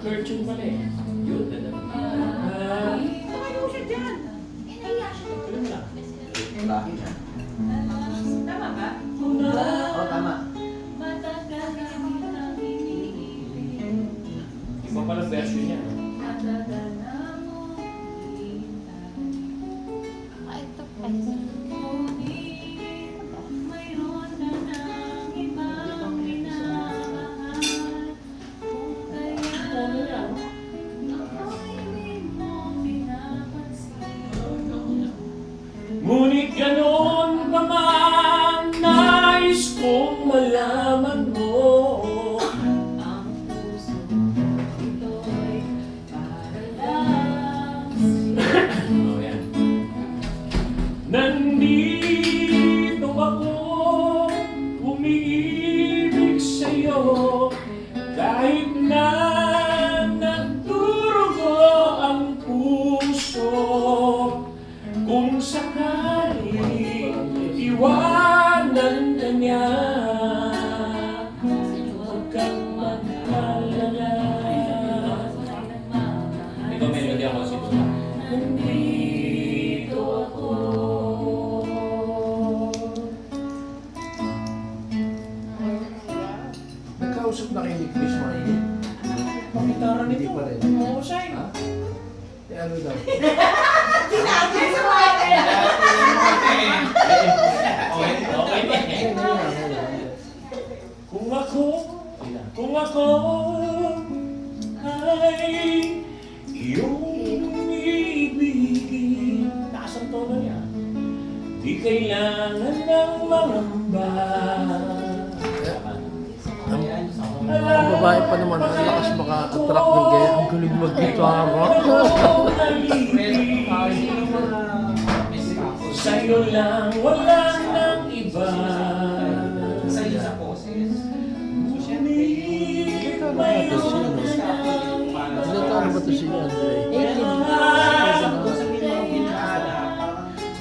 Virtue pala eh. Yun, ganda. Tumayo siya dyan. Inahiya siya. Tuloy mo lang. Laki na. Tama ba? Oo, tama. Matagal na kitang iniibig. Iba pala version niya. Matagal na mong hintay. Ay, ito pa. Ngunit mayroon ka ng ibang minamahal. Kung kaya ako'y di mo pinapansin. Ngunit ganon pa man, nais kong malaman mo. Ang puso ito'y para lang sa'yo. Oh, yan. Nandito ako, umiibig sa'yo, kahit na nagdurugo ang puso. Kung sakali iwanan ka niya, huwag kang mag-alala. Ito melody ako siguro. Nandito ako. Nagkausap na kayo ni Chris Martin. Pagkitara Hindi nito. pa rin. Mahusay. Ha? Eh, ano daw? Sinabi sa mga kaya. Okay. Kung ako ay iyong umibig, taas ang tono niya, di kailangan ng mangamba. Ang babae pa naman, ang lakas maka-attract ng gaya. Ang galing mag-gitara. Sa'yo lang, wala nang iba. Sa'yo sa poses. Ngunit Ito na may ito si ano? Ilan taon na ba ito si Andre?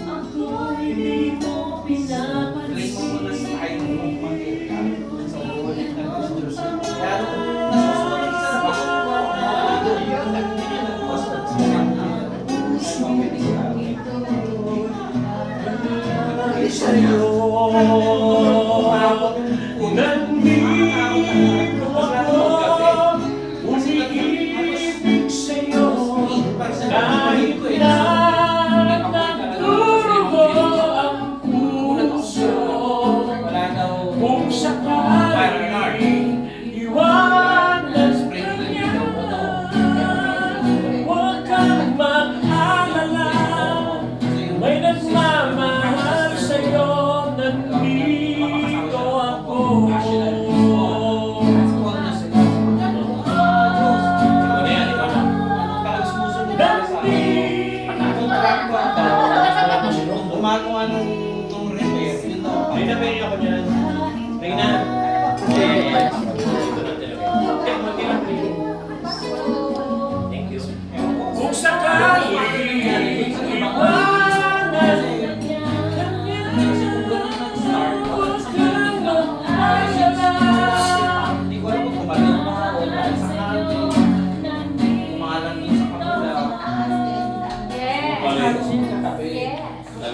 ako'y di mo Play mo muna pinapansin. sa tayo ng mag-ita. Sa ulit na Diyos. Kaya nasusunod sa Sa'yo nandito ako, umiibig sa'yo, kahit na nagdurugo ang puso. Kung sakali iwanan ka niya, huwag kang mag-alala. May nagmamahal sa'yo, nandito ako. Gumagawa nung repair, yun daw. May na-pay ako dyan. Reyna. Hindi pa yan.